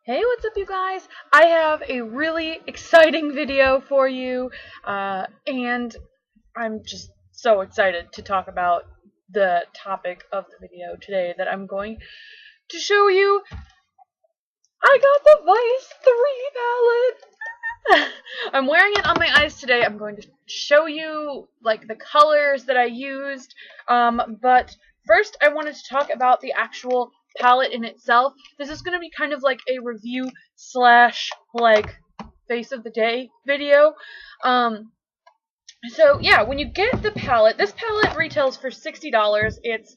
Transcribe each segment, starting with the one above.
Hey, what's up you guys? I have a really exciting video for you, and I'm just so excited to talk about the topic of the video today that I'm going to show you. I got the Vice 3 palette! I'm wearing it on my eyes today. I'm going to show you, like, the colors that I used, but first I wanted to talk about the actual palette in itself. This is going to be kind of like a review slash like face of the day video. So yeah, when you get the palette, this palette retails for $60. It's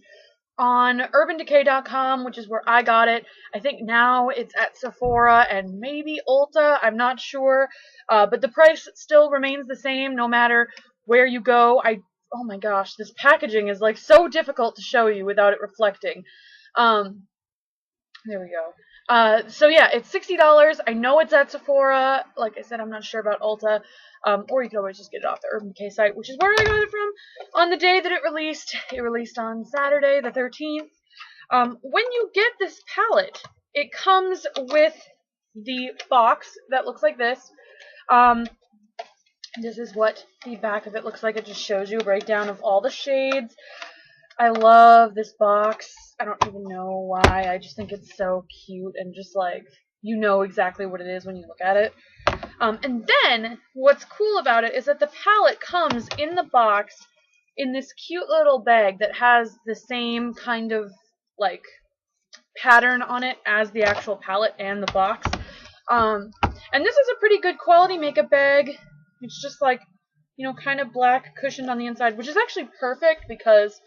on UrbanDecay.com, which is where I got it. I think now it's at Sephora and maybe Ulta. I'm not sure, but the price still remains the same no matter where you go. Oh my gosh, this packaging is like so difficult to show you without it reflecting. There we go. So yeah, it's $60. I know it's at Sephora. Like I said, I'm not sure about Ulta. Or you can always just get it off the Urban Decay site, which is where I got it from on the day that it released. It released on Saturday, the 13th. When you get this palette, it comes with the box that looks like this. This is what the back of it looks like. It just shows you a breakdown of all the shades. I love this box. I don't even know why. I just think it's so cute and just like, you know exactly what it is when you look at it. And then, what's cool about it is that the palette comes in the box in this cute little bag that has the same kind of, like, pattern on it as the actual palette and the box. And this is a pretty good quality makeup bag. It's just like, you know, kind of black cushioned on the inside, which is actually perfect because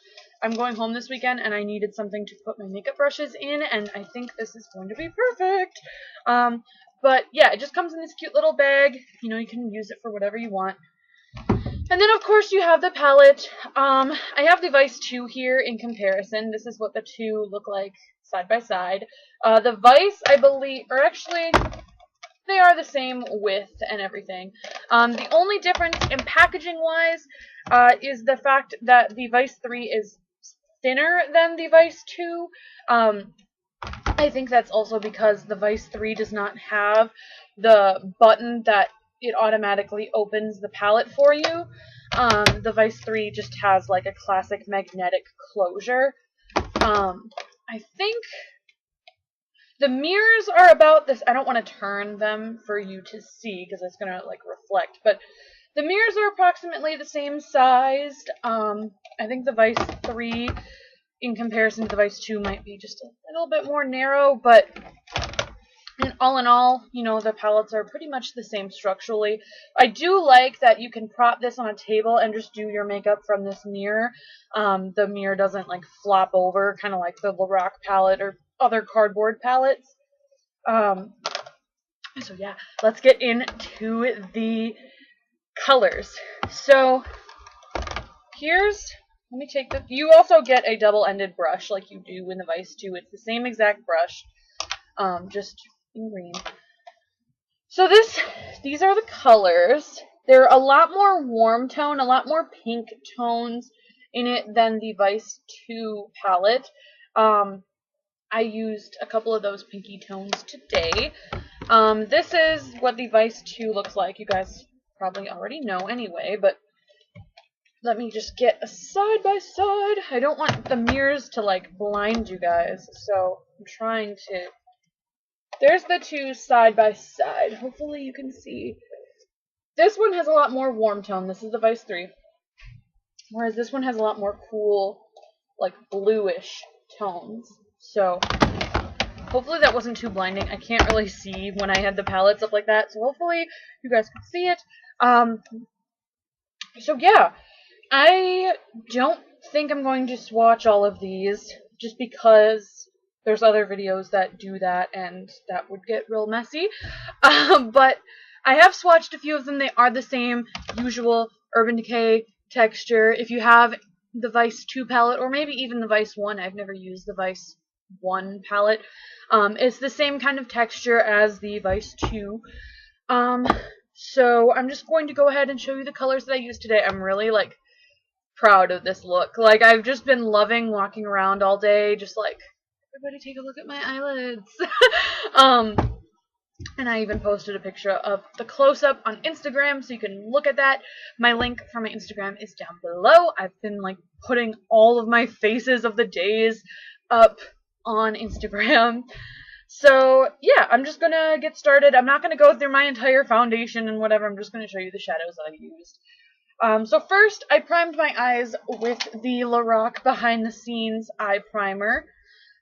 I'm going home this weekend and I needed something to put my makeup brushes in, and I think this is going to be perfect. But yeah, it just comes in this cute little bag. You know, you can use it for whatever you want. And then, of course, you have the palette. I have the Vice 2 here in comparison. This is what the two look like side by side. The Vice, I believe, or actually, they are the same width and everything. The only difference in packaging-wise is the fact that the Vice 3 is thinner than the Vice 2. I think that's also because the Vice 3 does not have the button that it automatically opens the palette for you. The Vice 3 just has like a classic magnetic closure. I think the mirrors are about this. I don't want to turn them for you to see because it's going to like reflect, but the mirrors are approximately the same sized. I think the Vice 3 in comparison to the Vice 2 might be just a little bit more narrow, but all in all, you know, the palettes are pretty much the same structurally. I do like that you can prop this on a table and just do your makeup from this mirror. The mirror doesn't like flop over, kind of like the Lorac palette or other cardboard palettes. So yeah, let's get into the colors. So here's, let me take the, you also get a double-ended brush like you do in the Vice 2. It's the same exact brush, just in green. So these are the colors. They're a lot more warm tone, a lot more pink tones in it than the Vice 2 palette. I used a couple of those pinky tones today. This is what the Vice 2 looks like. You guys probably already know anyway, but let me just get a side by side. I don't want the mirrors to like blind you guys, so I'm trying to. There's the two side by side. Hopefully you can see. This one has a lot more warm tone. This is the Vice 3. Whereas this one has a lot more cool, like bluish tones. So hopefully that wasn't too blinding. I can't really see when I had the palettes up like that, so hopefully you guys can see it. So yeah, I don't think I'm going to swatch all of these just because there's other videos that do that and that would get real messy. But I have swatched a few of them. They are the same usual Urban Decay texture. If you have the Vice 2 palette or maybe even the Vice 1, I've never used the Vice 1 palette. It's the same kind of texture as the Vice 2. So I'm just going to go ahead and show you the colors that I used today. I'm really like proud of this look. Like, I've just been loving walking around all day, just like, everybody take a look at my eyelids. And I even posted a picture of the close-up on Instagram, so you can look at that. My link for my Instagram is down below. I've been like putting all of my faces of the days up on Instagram. So yeah, I'm just gonna get started. I'm not gonna go through my entire foundation and whatever. I'm just gonna show you the shadows that I used. So first, I primed my eyes with the Lorac Behind the Scenes Eye Primer.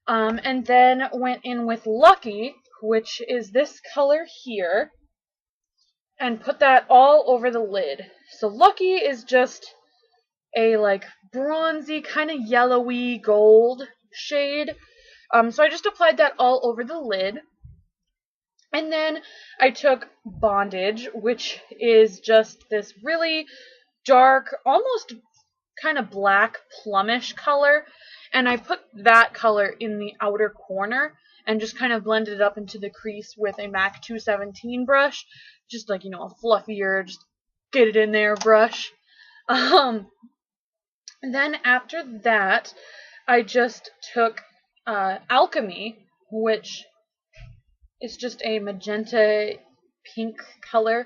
And then went in with Lucky, which is this color here, and put that all over the lid. So Lucky is just a like bronzy, kind of yellowy gold shade. So I just applied that all over the lid. And then I took Bondage, which is just this really dark, almost kind of black plumish color, and I put that color in the outer corner and just kind of blended it up into the crease with a MAC 217 brush, just like, you know, a fluffier, just get it in there brush. And then after that, I just took Alchemy, which is just a magenta pink color,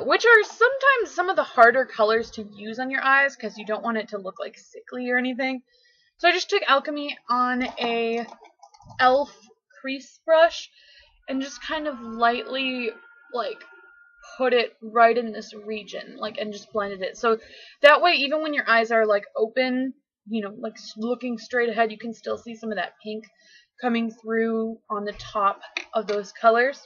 which are sometimes some of the harder colors to use on your eyes because you don't want it to look like sickly or anything. So I just took Alchemy on a e.l.f. crease brush and just kind of lightly like put it right in this region, like, and just blended it. So that way, even when your eyes are like open, you know, like looking straight ahead, you can still see some of that pink coming through on the top of those colors.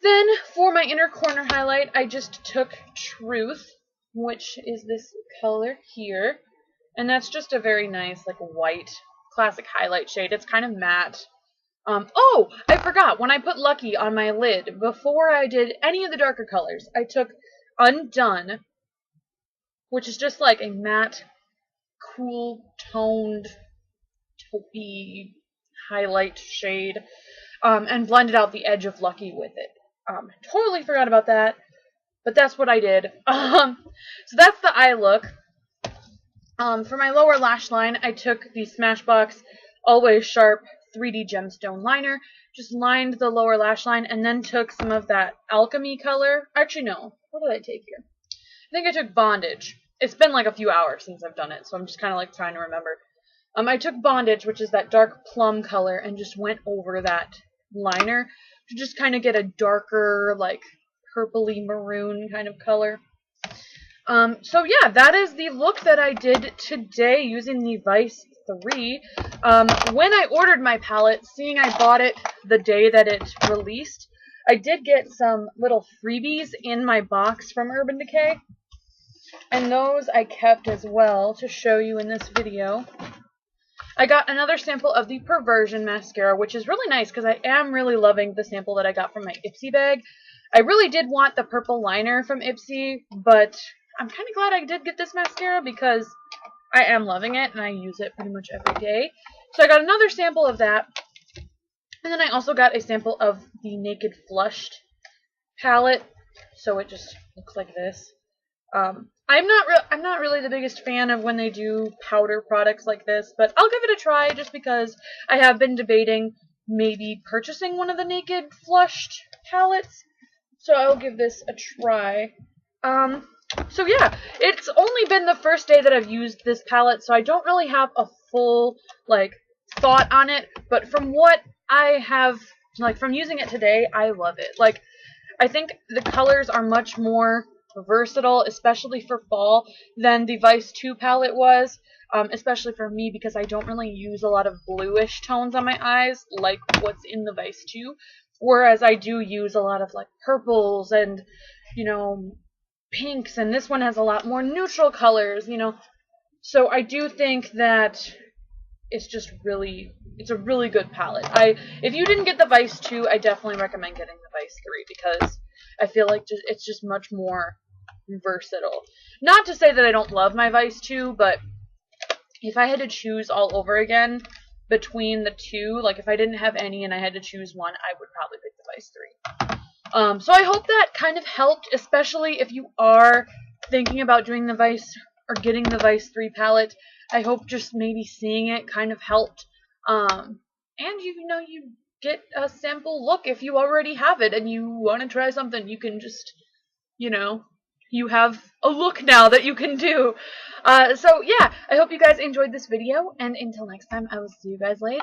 Then for my inner corner highlight, I just took Truth, which is this color here. And that's just a very nice, like, white, classic highlight shade. It's kind of matte. Oh, I forgot. When I put Lucky on my lid, before I did any of the darker colors, I took Undone, which is just like a matte, cool, toned, taupey highlight shade, and blended out the edge of Lucky with it. Totally forgot about that, but that's what I did. So that's the eye look. For my lower lash line, I took the Smashbox Always Sharp 3D Gemstone Liner, just lined the lower lash line, and then took some of that Alchemy color. Actually, no. What did I take here? I think I took Bondage. It's been like a few hours since I've done it, so I'm just kind of like trying to remember. I took Bondage, which is that dark plum color, and just went over that liner to just kind of get a darker, like, purpley maroon kind of color. So yeah, that is the look that I did today using the Vice 3. When I ordered my palette, seeing I bought it the day that it released, I did get some little freebies in my box from Urban Decay, and those I kept as well to show you in this video. I got another sample of the Perversion mascara, which is really nice because I am really loving the sample that I got from my Ipsy bag. I really did want the purple liner from Ipsy, but I'm kind of glad I did get this mascara because I am loving it and I use it pretty much every day. So I got another sample of that, and then I also got a sample of the Naked Flushed palette. So it just looks like this. I'm not really the biggest fan of when they do powder products like this, but I'll give it a try just because I have been debating maybe purchasing one of the Naked Flushed palettes. So I'll give this a try. So yeah, it's only been the first day that I've used this palette, so I don't really have a full, like, thought on it, but from what I have, like, from using it today, I love it. Like, I think the colors are much more versatile, especially for fall, than the Vice 2 palette was, especially for me because I don't really use a lot of bluish tones on my eyes, like what's in the Vice 2, whereas I do use a lot of, like, purples and, you know, pinks, and this one has a lot more neutral colors, you know, so I do think that it's just really, it's a really good palette. If you didn't get the Vice 2, I definitely recommend getting the Vice 3 because I feel like it's just much more versatile. Not to say that I don't love my Vice 2, but if I had to choose all over again between the two, like if I didn't have any and I had to choose one, I would probably pick the Vice 3. So I hope that kind of helped, especially if you are thinking about doing the Vice or getting the Vice 3 palette. I hope just maybe seeing it kind of helped. And you know, you get a sample look if you already have it and you want to try something. You can just, you have a look now that you can do. So yeah, I hope you guys enjoyed this video, and until next time, I will see you guys later.